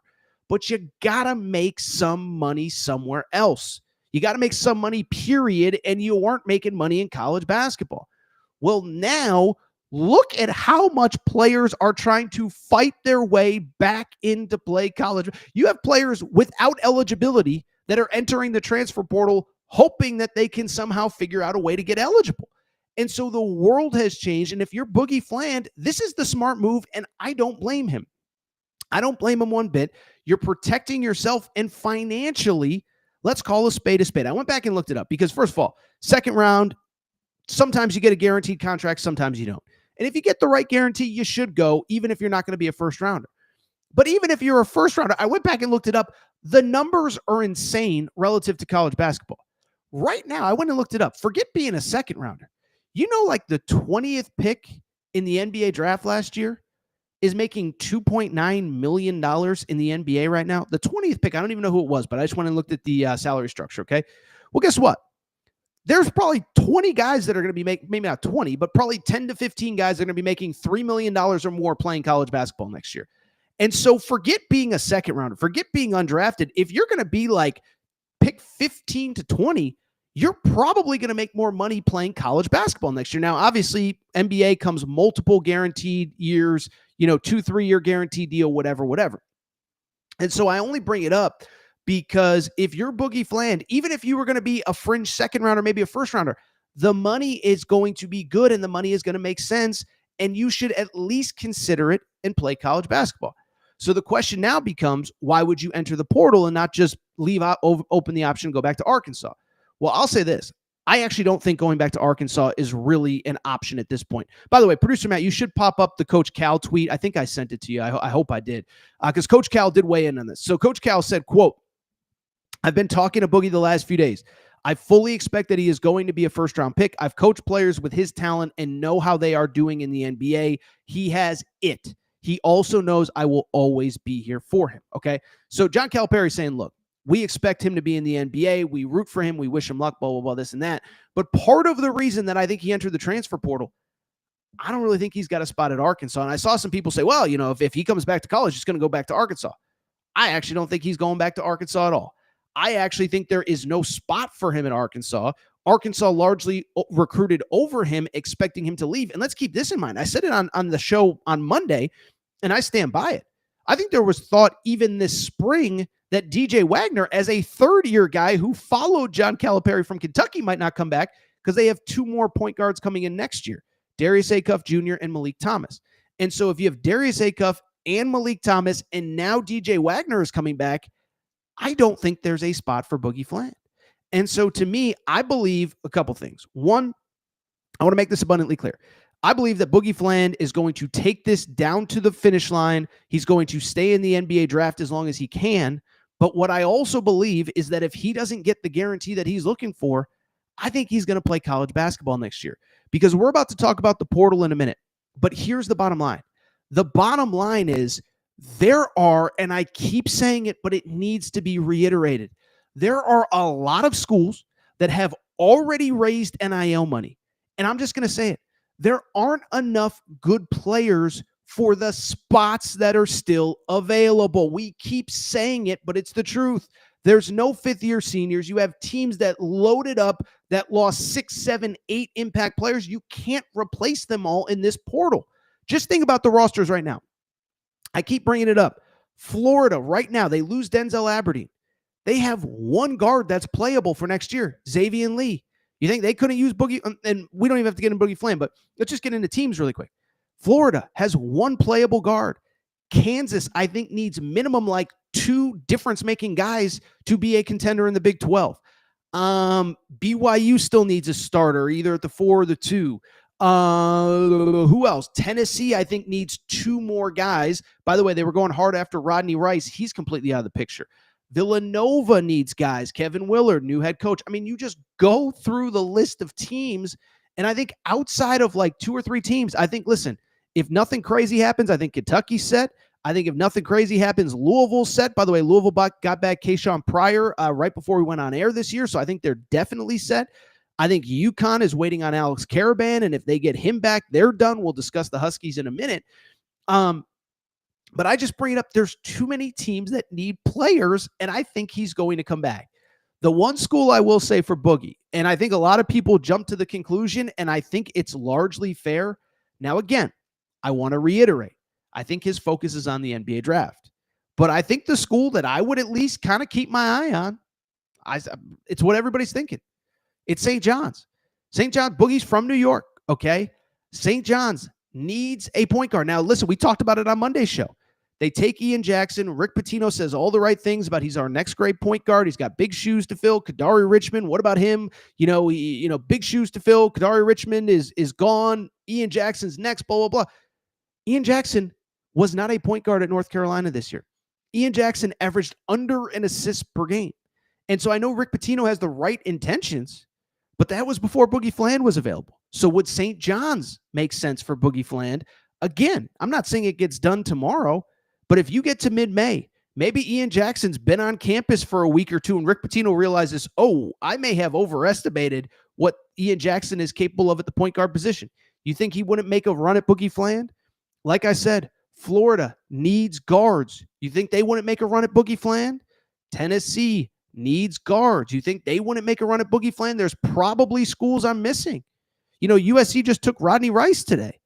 But you got to make some money somewhere else. You got to make some money, period. And you weren't making money in college basketball. Well, now look at how much players are trying to fight their way back into play college. You have players without eligibility that are entering the transfer portal, hoping that they can somehow figure out a way to get eligible. And so the world has changed. And if you're Boogie Fland, this is the smart move, and I don't blame him. I don't blame him one bit. You're protecting yourself, and financially, let's call a spade a spade. I went back and looked it up because, first of all, 2nd round, sometimes you get a guaranteed contract, sometimes you don't. And if you get the right guarantee, you should go, even if you're not going to be a 1st rounder. But even if you're a 1st rounder, I went back and looked it up. The numbers are insane relative to college basketball. Right now, I went and looked it up. Forget being a 2nd rounder. You know, like the 20th pick in the NBA draft last year is making $2.9 million in the NBA right now. The 20th pick, I don't even know who it was, but I just went and looked at the salary structure, okay? Well, guess what? There's probably 20 guys that are going to be making, maybe not 20, but probably 10 to 15 guys that are going to be making $3 million or more playing college basketball next year. And so forget being a 2nd rounder, forget being undrafted. If you're going to be like pick 15 to 20, you're probably going to make more money playing college basketball next year. Now, obviously, NBA comes multiple guaranteed years, 2-3 year guaranteed deal, whatever. And so I only bring it up because if you're Boogie Fland, even if you were going to be a fringe 2nd rounder, maybe a 1st rounder, the money is going to be good and the money is going to make sense. And you should at least consider it and play college basketball. So the question now becomes, why would you enter the portal and not just leave out, open the option and go back to Arkansas? Well, I'll say this. I actually don't think going back to Arkansas is really an option at this point. By the way, producer Matt, you should pop up the Coach Cal tweet. I think I sent it to you. I hope I did, because Coach Cal did weigh in on this. So Coach Cal said, quote, "I've been talking to Boogie the last few days. I fully expect that he is going to be a 1st-round pick. I've coached players with his talent and know how they are doing in the NBA. He has it. He also knows I will always be here for him." Okay. So John Calipari saying, look, we expect him to be in the NBA. We root for him. We wish him luck, blah, blah, blah, this and that. But part of the reason that I think he entered the transfer portal, I don't really think he's got a spot at Arkansas. And I saw some people say, well, if he comes back to college, he's going to go back to Arkansas. I actually don't think he's going back to Arkansas at all. I actually think there is no spot for him at Arkansas. Arkansas largely recruited over him, expecting him to leave. And let's keep this in mind. I said it on the show on Monday, and I stand by it. I think there was thought even this spring that DJ Wagner, as a 3rd-year guy who followed John Calipari from Kentucky, might not come back because they have 2 more point guards coming in next year, Darius Acuff Jr. and Malik Thomas. And so if you have Darius Acuff and Malik Thomas, and now DJ Wagner is coming back, I don't think there's a spot for Boogie Fland. And so to me, I believe a couple things. One, I want to make this abundantly clear. I believe that Boogie Fland is going to take this down to the finish line. He's going to stay in the NBA draft as long as he can. But what I also believe is that if he doesn't get the guarantee that he's looking for, I think he's going to play college basketball next year, because we're about to talk about the portal in a minute. But here's the bottom line. The bottom line is there are, and I keep saying it, but it needs to be reiterated, there are a lot of schools that have already raised NIL money. And I'm just going to say it. There aren't enough good players for the spots that are still available. We keep saying it, but it's the truth. There's no 5th-year seniors. You have teams that loaded up, that lost 6, 7, 8 impact players. You can't replace them all in this portal. Just think about the rosters right now. I keep bringing it up. Florida, right now, they lose Denzel Aberdeen. They have 1 guard that's playable for next year, Xavier Lee. You think they couldn't use Boogie? And we don't even have to get in Boogie Fland, but let's just get into teams really quick. Florida has one playable guard. Kansas, I think, needs minimum like 2 difference-making guys to be a contender in the Big 12. BYU still needs a starter, either at the 4 or the 2. Who else? Tennessee, I think, needs 2 more guys. By the way, they were going hard after Rodney Rice. He's completely out of the picture. Villanova needs guys. Kevin Willard, new head coach. I mean, you just go through the list of teams, and I think outside of like 2 or 3 teams, I think, listen, if nothing crazy happens, I think Kentucky's set. I think if nothing crazy happens, Louisville's set. By the way, Louisville got back Keyshawn Pryor right before we went on air this year, so I think they're definitely set. I think UConn is waiting on Alex Caravan, and if they get him back, they're done. We'll discuss the Huskies in a minute. But I just bring it up. There's too many teams that need players, and I think he's going to come back. The one school I will say for Boogie, and I think a lot of people jump to the conclusion, and I think it's largely fair. Now, again, I want to reiterate, I think his focus is on the NBA draft. But I think the school that I would at least kind of keep my eye on, it's what everybody's thinking. It's St. John's. St. John's, Boogie's from New York, okay? St. John's needs a point guard. Now, listen, we talked about it on Monday's show. They take Ian Jackson. Rick Pitino says all the right things about he's our next great point guard. He's got big shoes to fill. Kadari Richmond, what about him? Big shoes to fill. Kadari Richmond is gone. Ian Jackson's next, blah, blah, blah. Ian Jackson was not a point guard at North Carolina this year. Ian Jackson averaged under an assist per game. And so I know Rick Pitino has the right intentions, but that was before Boogie Fland was available. So would St. John's make sense for Boogie Fland? Again, I'm not saying it gets done tomorrow, but if you get to mid-May, maybe Ian Jackson's been on campus for a week or 2 and Rick Pitino realizes, oh, I may have overestimated what Ian Jackson is capable of at the point guard position. You think he wouldn't make a run at Boogie Fland? Like I said, Florida needs guards. You think they wouldn't make a run at Boogie Fland? Tennessee needs guards. You think they wouldn't make a run at Boogie Fland? There's probably schools I'm missing. USC just took Rodney Rice today.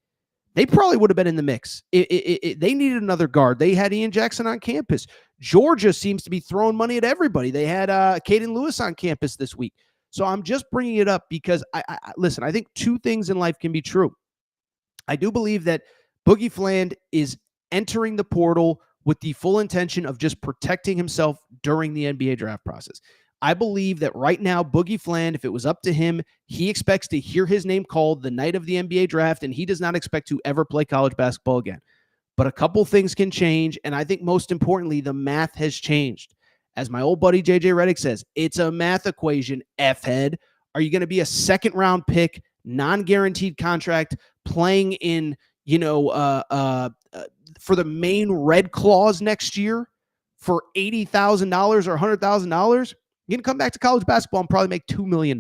They probably would have been in the mix. They needed another guard. They had Ian Jackson on campus. Georgia seems to be throwing money at everybody. They had Caden Lewis on campus this week. So I'm just bringing it up because, listen, I think 2 things in life can be true. I do believe that Boogie Fland is entering the portal with the full intention of just protecting himself during the NBA draft process. I believe that right now, Boogie Fland, if it was up to him, he expects to hear his name called the night of the NBA draft, and he does not expect to ever play college basketball again. But a couple things can change, and I think most importantly, the math has changed. As my old buddy JJ Redick says, it's a math equation, F-head. Are you going to be a second-round pick, non-guaranteed contract, playing in, for the main red clause next year for $80,000 or $100,000? You're going to come back to college basketball and probably make $2 million.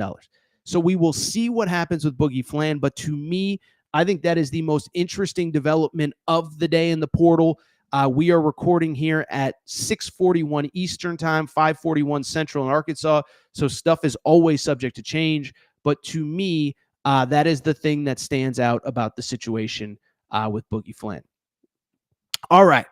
So we will see what happens with Boogie Fland. But to me, I think that is the most interesting development of the day in the portal. We are recording here at 6:41 Eastern time, 5:41 Central in Arkansas. So stuff is always subject to change. But to me, that is the thing that stands out about the situation with Boogie Fland. All right.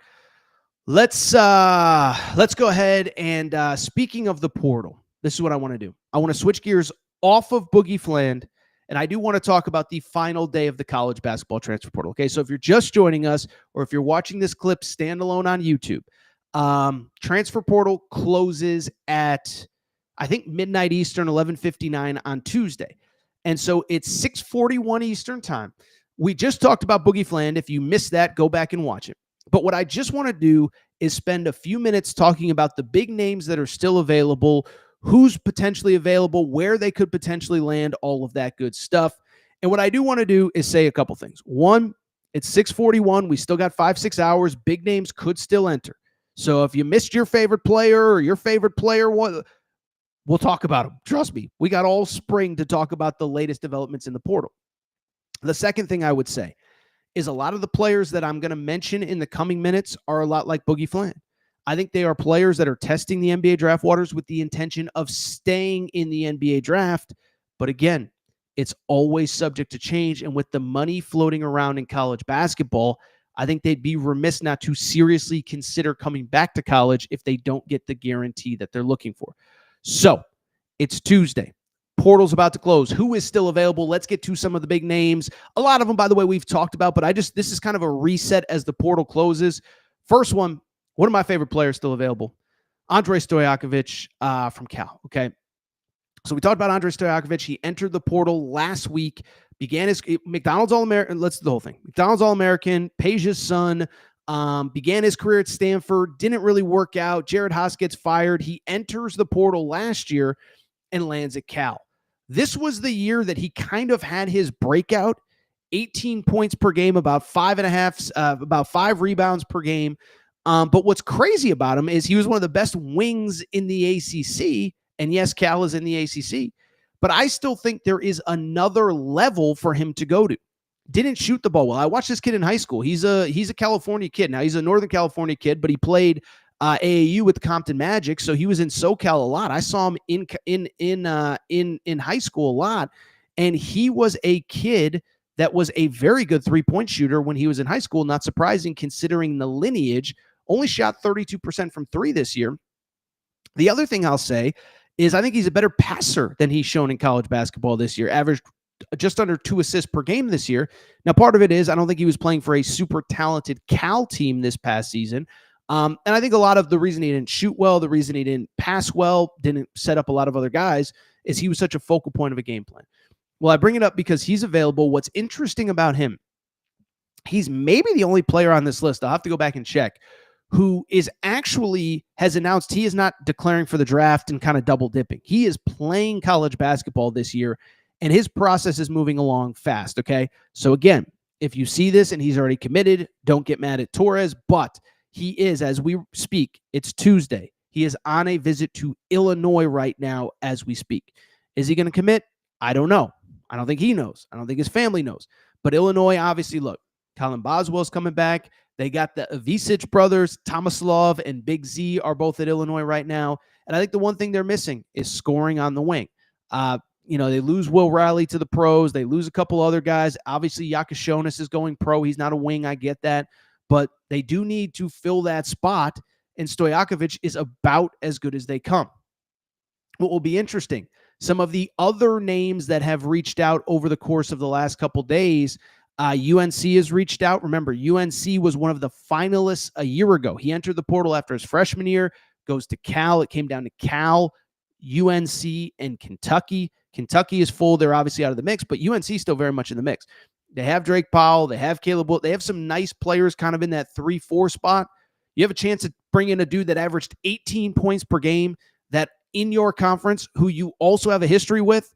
Let's go ahead and speaking of the portal, this is what I want to do. I want to switch gears off of Boogie Fland, and I do want to talk about the final day of the college basketball transfer portal. Okay, so if you're just joining us or if you're watching this clip standalone on YouTube, transfer portal closes at, I think, midnight Eastern, 11:59 on Tuesday. And so it's 6:41 Eastern time. We just talked about Boogie Fland. If you missed that, go back and watch it. But what I just want to do is spend a few minutes talking about the big names that are still available, who's potentially available, where they could potentially land, all of that good stuff. And what I do want to do is say a couple things. One, it's 6:41. We still got 5-6 hours. Big names could still enter. So if you missed your favorite player or your favorite player, we'll talk about them. Trust me, we got all spring to talk about the latest developments in the portal. The second thing I would say is a lot of the players that I'm going to mention in the coming minutes are a lot like Boogie Fland. I think they are players that are testing the NBA draft waters with the intention of staying in the NBA draft. But again, it's always subject to change. And with the money floating around in college basketball, I think they'd be remiss not to seriously consider coming back to college if they don't get the guarantee that they're looking for. So it's Tuesday. portal's about to close. Who is still available? Let's get to some of the big names. A lot of them, by the way, we've talked about, but this is kind of a reset as the portal closes. First one of my favorite players still available, Andrei Stojakovic from Cal, okay? So we talked about Andrei Stojakovic. He entered the portal last week, began his McDonald's All-American. Let's do the whole thing. McDonald's All-American, Peja's son, began his career at Stanford, didn't really work out. Jared Haas gets fired. He enters the portal last year and lands at Cal. This was the year that he kind of had his breakout, 18 points per game, about 5 rebounds per game. But what's crazy about him is he was one of the best wings in the ACC. And yes, Cal is in the ACC, but I still think there is another level for him to go to. Didn't shoot the ball well. I watched this kid in high school. He's a California kid. Now he's a Northern California kid, but he played AAU with the Compton Magic, so he was in SoCal a lot. I saw him in high school a lot, and he was a kid that was a very good three-point shooter when he was in high school. Not surprising considering the lineage. Only shot 32% from three this year. The other thing I'll say is I think he's a better passer than he's shown in college basketball this year. Averaged just under 2 assists per game this year. Now, part of it is I don't think he was playing for a super talented Cal team this past season. And I think a lot of the reason he didn't shoot well, the reason he didn't pass well, didn't set up a lot of other guys, is he was such a focal point of a game plan. Well, I bring it up because he's available. What's interesting about him, he's maybe the only player on this list, I'll have to go back and check, who has announced he is not declaring for the draft and kind of double dipping. He is playing college basketball this year, and his process is moving along fast, okay? So again, if you see this and he's already committed, don't get mad at Torres, but he is, as we speak, it's Tuesday. He is on a visit to Illinois right now as we speak. Is he going to commit? I don't know. I don't think he knows. I don't think his family knows. But Illinois, obviously, look, Colin Boswell's coming back. They got the Avicic brothers, Tomislav and Big Z are both at Illinois right now. And I think the one thing they're missing is scoring on the wing. They lose Will Riley to the pros. They lose a couple other guys. Obviously, Yakashonis is going pro. He's not a wing. I get that. But they do need to fill that spot, and Stojakovic is about as good as they come. What will be interesting, some of the other names that have reached out over the course of the last couple days, UNC has reached out. Remember, UNC was one of the finalists a year ago. He entered the portal after his freshman year, goes to Cal. It came down to Cal, UNC, and Kentucky. Kentucky is full. They're obviously out of the mix, but UNC is still very much in the mix. They have Drake Powell. They have Caleb Wood. They have some nice players kind of in that 3-4 spot. You have a chance to bring in a dude that averaged 18 points per game that in your conference, who you also have a history with.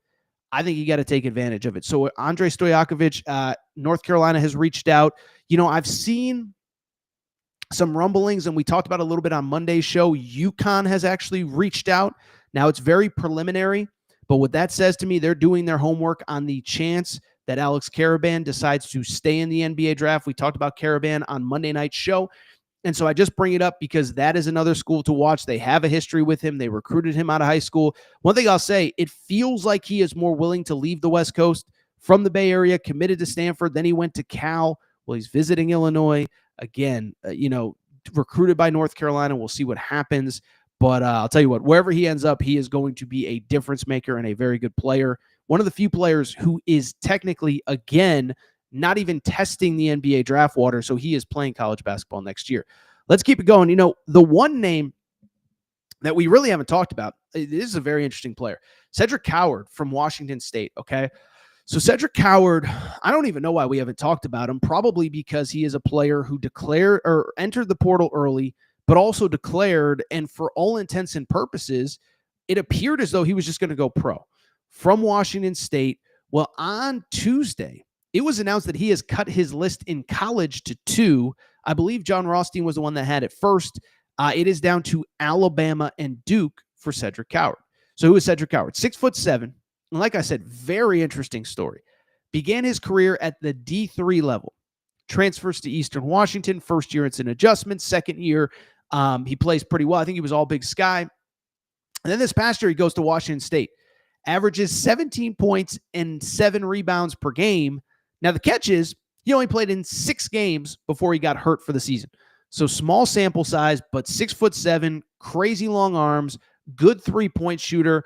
I think you got to take advantage of it. So Andrei Stojakovic, North Carolina has reached out. I've seen some rumblings, and we talked about a little bit on Monday's show. UConn has actually reached out. Now, it's very preliminary, but what that says to me, they're doing their homework on the chance that Alex Karaban decides to stay in the NBA draft. We talked about Karaban on Monday night's show. And so I just bring it up because that is another school to watch. They have a history with him. They recruited him out of high school. One thing I'll say, it feels like he is more willing to leave the West Coast from the Bay Area, committed to Stanford. Then he went to Cal. Well, he's visiting Illinois. Again, recruited by North Carolina. We'll see what happens. But I'll tell you what, wherever he ends up, he is going to be a difference maker and a very good player. One of the few players who is technically, again, not even testing the NBA draft water, so he is playing college basketball next year. Let's keep it going. The one name that we really haven't talked about, this is a very interesting player, Cedric Coward from Washington State, okay? So Cedric Coward, I don't even know why we haven't talked about him, probably because he is a player who declared or entered the portal early, but also declared, and for all intents and purposes, it appeared as though he was just going to go pro from Washington State. Well, on Tuesday, it was announced that he has cut his list in college to 2. I believe John Rothstein was the one that had it first. It is down to Alabama and Duke for Cedric Coward. So who is Cedric Coward? 6'7". And like I said, very interesting story. Began his career at the D3 level. Transfers to Eastern Washington. First year, it's an adjustment. Second year, he plays pretty well. I think he was all Big Sky. And then this past year, he goes to Washington State. Averages 17 points and 7 rebounds per game. Now, the catch is he only played in 6 games before he got hurt for the season. So small sample size, but 6'7", crazy long arms, good 3-point shooter.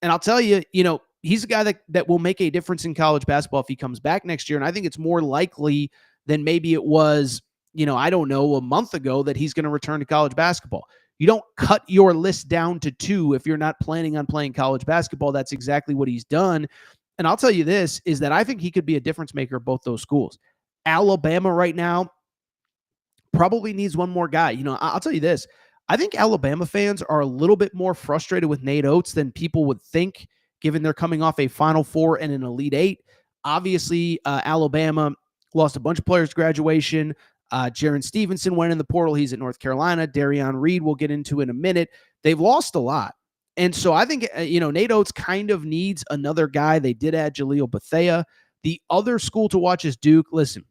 And I'll tell you, he's a guy that will make a difference in college basketball if he comes back next year. And I think it's more likely than maybe it was, I don't know, a month ago that he's going to return to college basketball. You don't cut your list down to 2 if you're not planning on playing college basketball. That's exactly what he's done. And I'll tell you this, is that I think he could be a difference maker at both those schools. Alabama right now probably needs one more guy. I'll tell you this. I think Alabama fans are a little bit more frustrated with Nate Oates than people would think, given they're coming off a Final Four and an Elite Eight. Obviously, Alabama lost a bunch of players to graduation. Jaron Stevenson went in the portal. He's at North Carolina. Darian Reed we'll get into in a minute. They've lost a lot. And so I think, Nate Oates kind of needs another guy. They did add Jaleel Bethea. The other school to watch is Duke. Listen,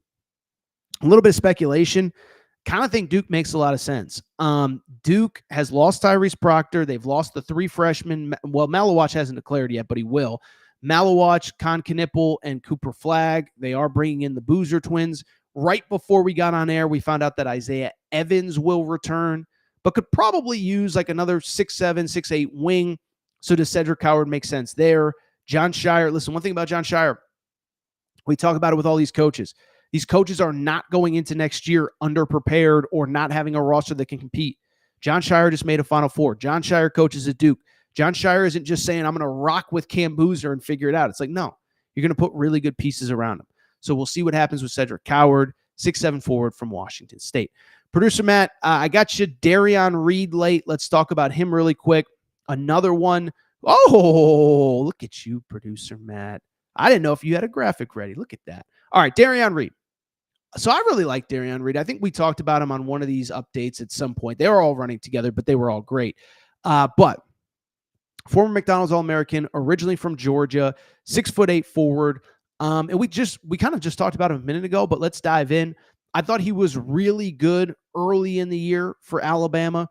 a little bit of speculation. Kind of think Duke makes a lot of sense. Duke has lost Tyrese Proctor. They've lost the 3 freshmen. Well, Malawach hasn't declared yet, but he will. Malawach, Con Knipple, and Cooper Flagg. They are bringing in the Boozer twins. Right before we got on air, we found out that Isaiah Evans will return, but could probably use like another 6'7", 6'8" wing. So does Cedric Howard make sense there? John Shire. Listen, one thing about John Shire, we talk about it with all these coaches. These coaches are not going into next year underprepared or not having a roster that can compete. John Shire just made a Final Four. John Shire coaches at Duke. John Shire isn't just saying, I'm going to rock with Cam Boozer and figure it out. It's like, no, you're going to put really good pieces around him. So we'll see what happens with Cedric Howard, 6'7" forward from Washington State. Producer Matt, I got you Darian Reed late. Let's talk about him really quick. Another one. Oh, look at you, Producer Matt. I didn't know if you had a graphic ready. Look at that. All right, Darian Reed. So I really like Darian Reed. I think we talked about him on one of these updates at some point. They were all running together, but they were all great. But former McDonald's All-American, originally from Georgia, 6'8" forward. And we kind of just talked about him a minute ago, but let's dive in. I thought he was really good early in the year for Alabama.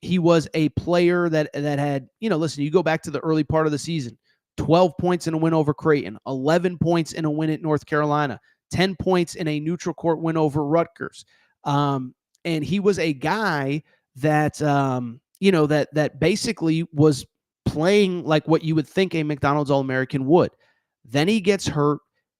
He was a player that had, listen, you go back to the early part of the season, 12 points in a win over Creighton, 11 points in a win at North Carolina, 10 points in a neutral court win over Rutgers. And he was a guy that, that basically was playing like what you would think a McDonald's All-American would. Then he gets hurt,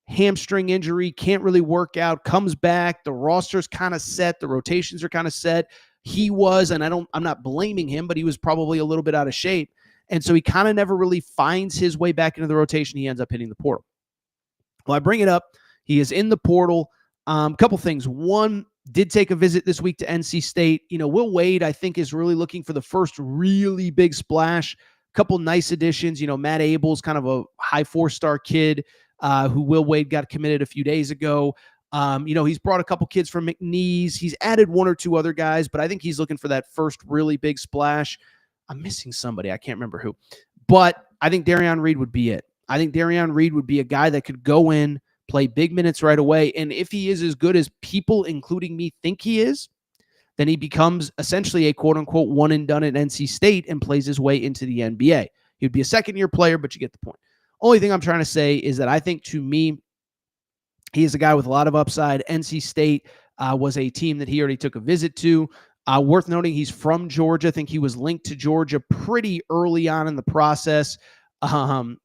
hamstring injury, can't really work out, comes back. The roster's kind of set. The rotations are kind of set. He was, and I'm not blaming him, but he was probably a little bit out of shape. And so he kind of never really finds his way back into the rotation. He ends up hitting the portal. Well, I bring it up. He is in the portal. Couple things. One, did take a visit this week to NC State. Will Wade, I think, is really looking for the first really big splash. Couple nice additions. Matt Abel's kind of a high 4-star kid who Will Wade got committed a few days ago. He's brought a couple kids from McNeese. He's added 1 or 2 other guys, but I think he's looking for that first really big splash. I'm missing somebody. I can't remember who. But I think Darian Reed would be it. I think Darian Reed would be a guy that could go in, play big minutes right away. And if he is as good as people, including me, think he is, then he becomes essentially a quote-unquote one and done at NC State and plays his way into the NBA. He would be a second-year player, but you get the point. Only thing I'm trying to say is that I think, to me, he is a guy with a lot of upside. NC State was a team that he already took a visit to. Worth noting, he's from Georgia. I think he was linked to Georgia pretty early on in the process. I've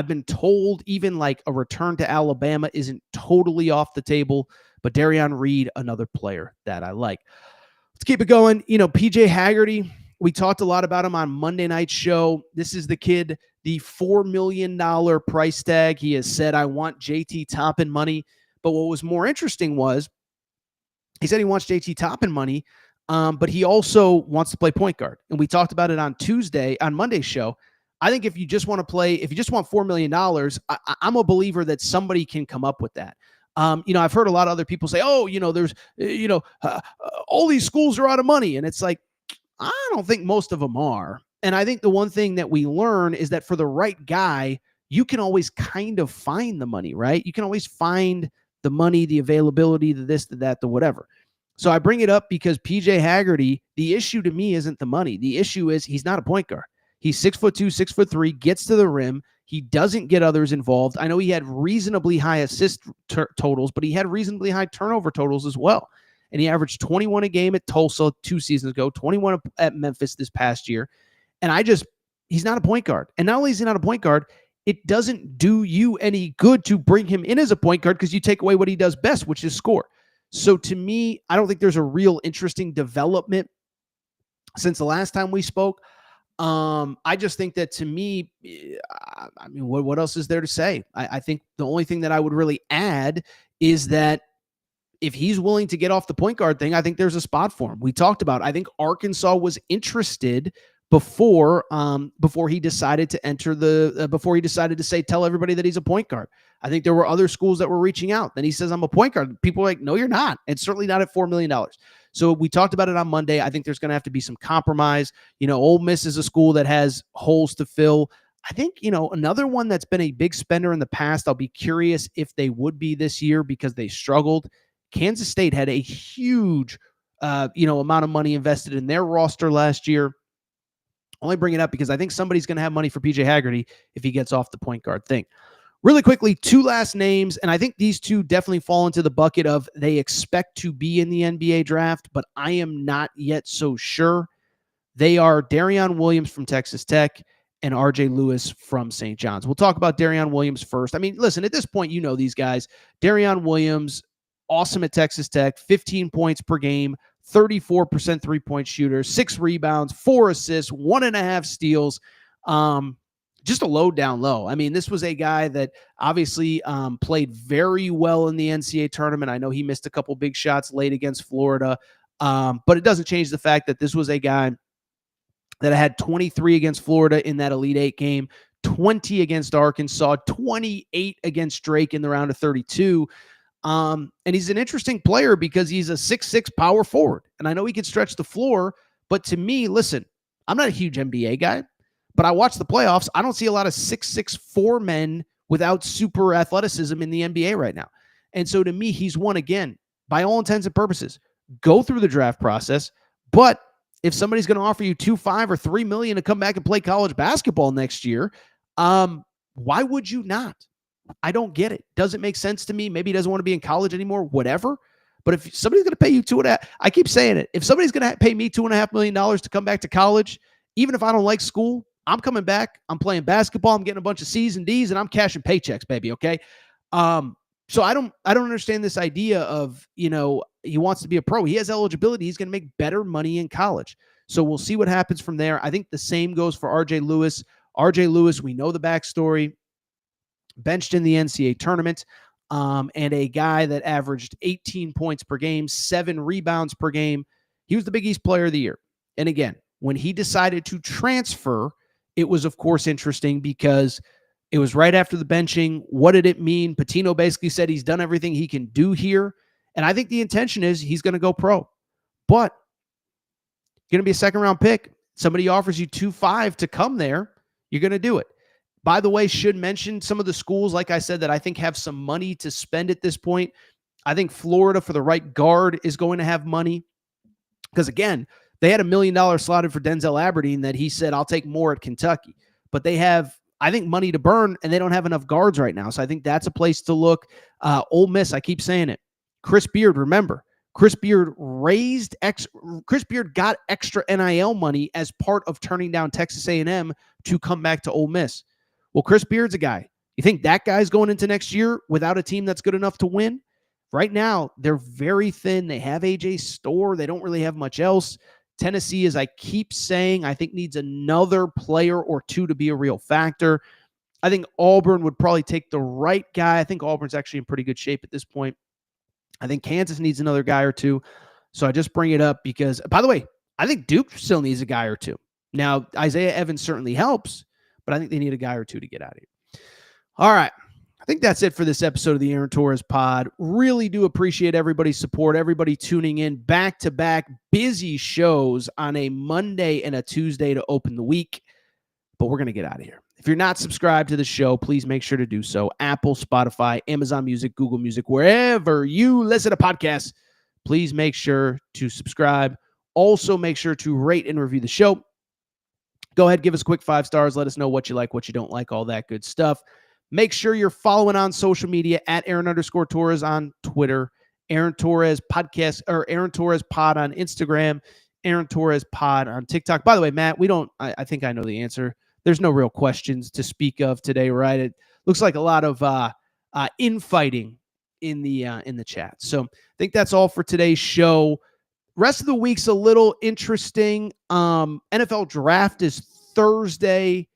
been told even like a return to Alabama isn't totally off the table, but Darian Reed, another player that I like. Let's keep it going. PJ Haggerty, we talked a lot about him on Monday night's show. This is the kid, the $4 million price tag. He has said, I want JT Toppin money. But what was more interesting was he said he wants JT Toppin money, but he also wants to play point guard. And we talked about it on Monday's show. I think if you just want $4 million, I'm a believer that somebody can come up with that. I've heard a lot of other people say, there's, all these schools are out of money. And it's like, I don't think most of them are. And I think the one thing that we learn is that for the right guy, you can always kind of find the money, right? You can always find the money, the availability, the this, the that, the whatever. So I bring it up because PJ Haggerty, the issue to me isn't the money. The issue is he's not a point guard. He's 6'2", 6'3", gets to the rim. He doesn't get others involved. I know he had reasonably high assist totals, but he had reasonably high turnover totals as well. And he averaged 21 a game at Tulsa 2 seasons ago, 21 at Memphis this past year. And I just, he's not a point guard. And not only is he not a point guard, it doesn't do you any good to bring him in as a point guard because you take away what he does best, which is score. So to me, I don't think there's a real interesting development since the last time we spoke. I just think that to me, I mean, what else is there to say? I think the only thing that I would really add is that if he's willing to get off the point guard thing, I think there's a spot for him. We talked about, I think Arkansas was interested before he decided to enter before he decided to say, tell everybody that he's a point guard. I think there were other schools that were reaching out. Then he says, I'm a point guard. People are like, no, you're not. And certainly not at $4 million. So we talked about it on Monday. I think there's going to have to be some compromise. Ole Miss is a school that has holes to fill. I think, another one that's been a big spender in the past, I'll be curious if they would be this year because they struggled. Kansas State had a huge, amount of money invested in their roster last year. Only bring it up because I think somebody's going to have money for PJ Haggerty if he gets off the point guard thing. Really quickly, two last names, and I think these two definitely fall into the bucket of they expect to be in the NBA draft, but I am not yet so sure. They are Darion Williams from Texas Tech and RJ Lewis from St. John's. We'll talk about Darion Williams first. I mean, listen, at this point, you know these guys. Darion Williams, awesome at Texas Tech, 15 points per game, 34% three-point shooter, 6 rebounds, 4 assists, 1.5 steals. Just a low down low. I mean, this was a guy that obviously played very well in the NCAA tournament. I know he missed a couple big shots late against Florida, but it doesn't change the fact that this was a guy that had 23 against Florida in that Elite Eight game, 20 against Arkansas, 28 against Drake in the round of 32. And he's an interesting player because he's a 6'6" power forward. And I know he can stretch the floor, but to me, listen, I'm not a huge NBA guy, but I watch the playoffs. I don't see a lot of 6'6" men without super athleticism in the NBA right now. And so to me, he's one, again, by all intents and purposes, go through the draft process. But if somebody's going to offer you $2.5 or $3 million to come back and play college basketball next year, why would you not? I don't get it. Doesn't make sense to me. Maybe he doesn't want to be in college anymore, whatever. But if somebody's going to pay you I keep saying it. If somebody's going to pay me $2.5 million to come back to college, even if I don't like school, I'm coming back. I'm playing basketball. I'm getting a bunch of C's and D's, and I'm cashing paychecks, baby. Okay. So I don't understand this idea of, he wants to be a pro. He has eligibility. He's going to make better money in college. So we'll see what happens from there. I think the same goes for RJ Lewis. RJ Lewis, we know the backstory. Benched in the NCAA tournament, and a guy that averaged 18 points per game, 7 rebounds per game. He was the Big East Player of the Year. And again, when he decided to transfer, it was, of course, interesting because it was right after the benching. What did it mean? Pitino basically said he's done everything he can do here. And I think the intention is he's going to go pro. But going to be a second-round pick. Somebody offers you 2.5 to come there, you're going to do it. By the way, should mention some of the schools, like I said, that I think have some money to spend at this point. I think Florida, for the right guard, is going to have money. Because, again, they had $1 million slotted for Denzel Aberdeen that he said, I'll take more at Kentucky. But they have, I think, money to burn, and they don't have enough guards right now. So I think that's a place to look. Ole Miss, I keep saying it. Chris Beard, remember, Chris Beard got extra NIL money as part of turning down Texas A&M to come back to Ole Miss. Well, Chris Beard's a guy. You think that guy's going into next year without a team that's good enough to win? Right now, they're very thin. They have A.J. Storr. They don't really have much else. Tennessee, as I keep saying, I think needs another player or two to be a real factor. I think Auburn would probably take the right guy. I think Auburn's actually in pretty good shape at this point. I think Kansas needs another guy or two. So I just bring it up because, by the way, I think Duke still needs a guy or two. Now, Isaiah Evans certainly helps, but I think they need a guy or two to get out of here. All right. I think that's it for this episode of the Aaron Torres pod. Really do appreciate everybody's support, everybody tuning in back-to-back busy shows on a Monday and a Tuesday to open the week. But we're going to get out of here. If you're not subscribed to the show, please make sure to do so. Apple, Spotify, Amazon Music, Google Music, wherever you listen to podcasts, please make sure to subscribe. Also, make sure to rate and review the show. Go ahead, give us a quick 5 stars. Let us know what you like, what you don't like, all that good stuff. Make sure you're following on social media at Aaron_Torres on Twitter, Aaron Torres podcast or Aaron Torres pod on Instagram, Aaron Torres pod on TikTok. By the way, Matt, I think I know the answer. there's no real questions to speak of today, right? It looks like a lot of infighting in the chat. So I think that's all for today's show. Rest of the week's a little interesting. NFL draft is Thursday.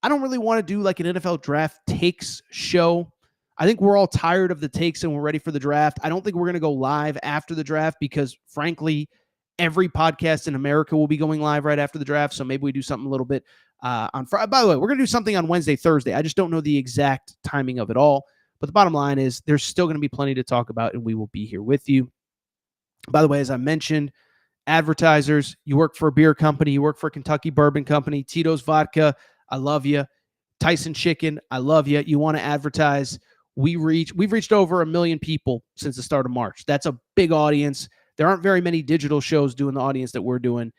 I don't really want to do like an NFL draft takes show. I think we're all tired of the takes and we're ready for the draft. I don't think we're going to go live after the draft because, frankly, every podcast in America will be going live right after the draft. So maybe we do something a little bit on Friday. By the way, we're going to do something on Wednesday, Thursday. I just don't know the exact timing of it all. But the bottom line is there's still going to be plenty to talk about, and we will be here with you. By the way, as I mentioned, advertisers, you work for a beer company, you work for a Kentucky Bourbon Company, Tito's Vodka, I love you. Tyson Chicken, I love you. You want to advertise, we've reached over 1 million people since the start of March. That's a big audience. There aren't very many digital shows doing the audience that we're doing.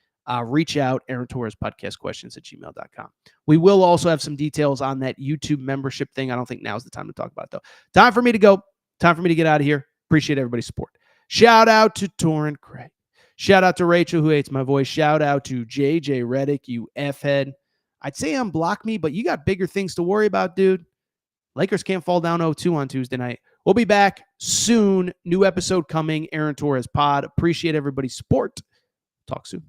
Reach out, Aaron Torres podcast questions at gmail.com. We will also have some details on that YouTube membership thing. I don't think now's the time to talk about it, though. Time for me to go. Time for me to get out of here. Appreciate everybody's support. Shout out to Torrin Craig. Shout out to Rachel, who hates my voice. Shout out to JJ Reddick, you F-head. I'd say unblock me, but you got bigger things to worry about, dude. Lakers can't fall down 0-2 on Tuesday night. We'll be back soon. New episode coming. Aaron Torres Pod. Appreciate everybody's support. Talk soon.